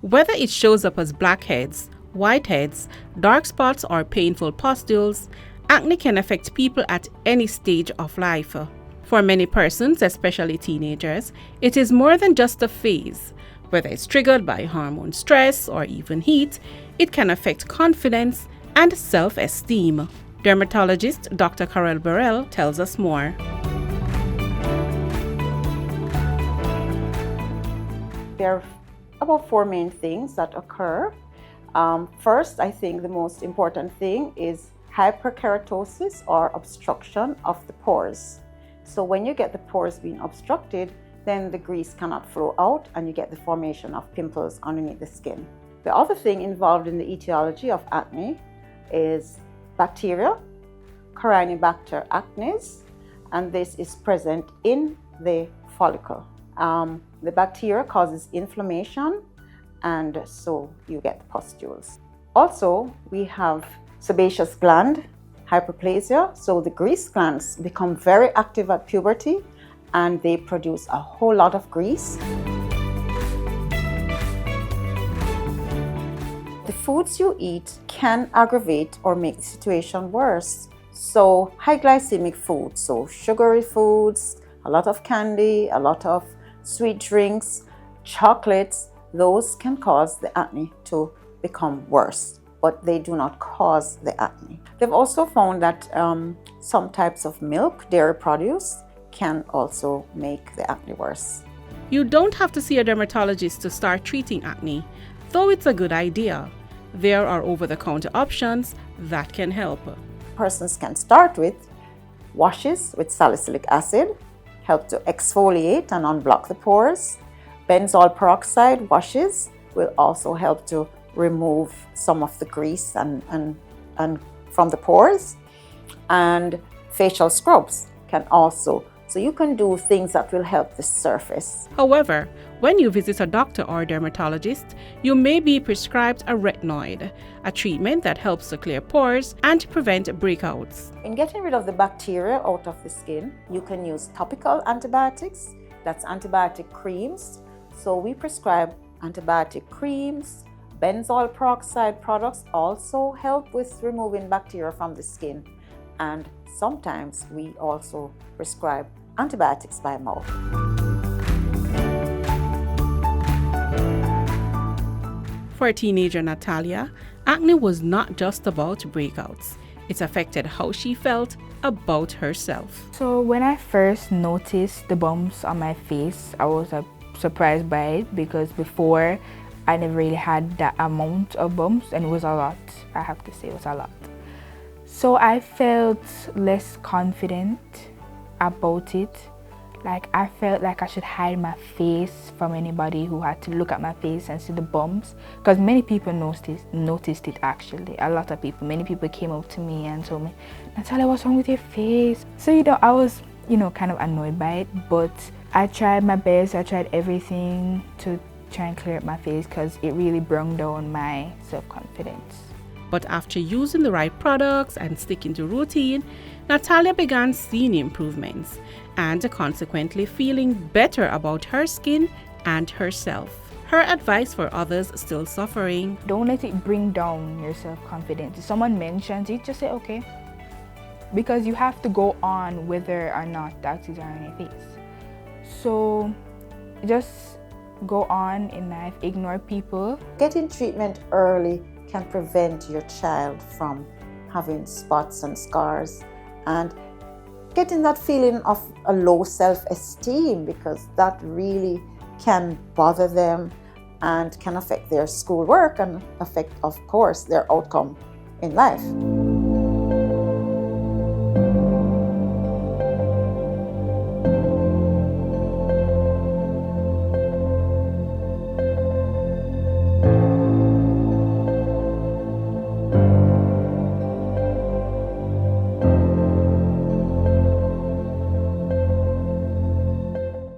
Whether it shows up as blackheads, whiteheads, dark spots, or painful pustules, acne can affect people at any stage of life. For many persons, especially teenagers, it is more than just a phase. Whether it's triggered by hormone stress or even heat, it can affect confidence and self-esteem. Dermatologist Dr. Carol Burrell tells us more. There are about 4 main things that occur. First, I think the most important thing is hyperkeratosis or obstruction of the pores. So when you get the pores being obstructed, then the grease cannot flow out and you get the formation of pimples underneath the skin. The other thing involved in the etiology of acne is bacteria, Corynebacter acnes, and this is present in the follicle. The bacteria causes inflammation, and so you get the pustules. Also, we have sebaceous gland hyperplasia, so the grease glands become very active at puberty and they produce a whole lot of grease. The foods you eat can aggravate or make the situation worse. So high glycemic foods, so sugary foods, a lot of candy, a lot of sweet drinks, chocolates, those can cause the acne to become worse, but they do not cause the acne. They've also found that some types of milk, dairy produce, can also make the acne worse. You don't have to see a dermatologist to start treating acne, though it's a good idea. There are over-the-counter options that can help. Persons can start with WatchJIS with salicylic acid, help to exfoliate and unblock the pores. Benzoyl peroxide WatchJIS will also help to remove some of the grease and from the pores. And facial scrubs can also, so you can do things that will help the surface. However, when you visit a doctor or dermatologist, you may be prescribed a retinoid, a treatment that helps to clear pores and prevent breakouts. In getting rid of the bacteria out of the skin, you can use topical antibiotics, that's antibiotic creams. So we prescribe antibiotic creams. Benzoyl peroxide products also help with removing bacteria from the skin. And sometimes we also prescribe antibiotics by mouth. For teenager Natalia, acne was not just about breakouts. It affected how she felt about herself. So when I first noticed the bumps on my face, I was surprised by it because before I never really had that amount of bumps, and it was a lot. I have to say it was a lot. So I felt less confident about it. Like I felt like I should hide my face from anybody who had to look at my face and see the bumps, because many people noticed it actually. A lot of people, many people came up to me and told me, Natalia, what's wrong with your face? So I was kind of annoyed by it, but I tried my best. I tried everything to try and clear up my face because it really brought down my self-confidence. But after using the right products and sticking to routine, Natalia began seeing improvements and consequently feeling better about her skin and herself. Her advice for others still suffering: don't let it bring down your self-confidence. If someone mentions it, just say okay. Because you have to go on whether or not that is on your face. So just go on in life, ignore people. Getting treatment early can prevent your child from having spots and scars and getting that feeling of a low self-esteem, because that really can bother them and can affect their schoolwork and affect, of course, their outcome in life.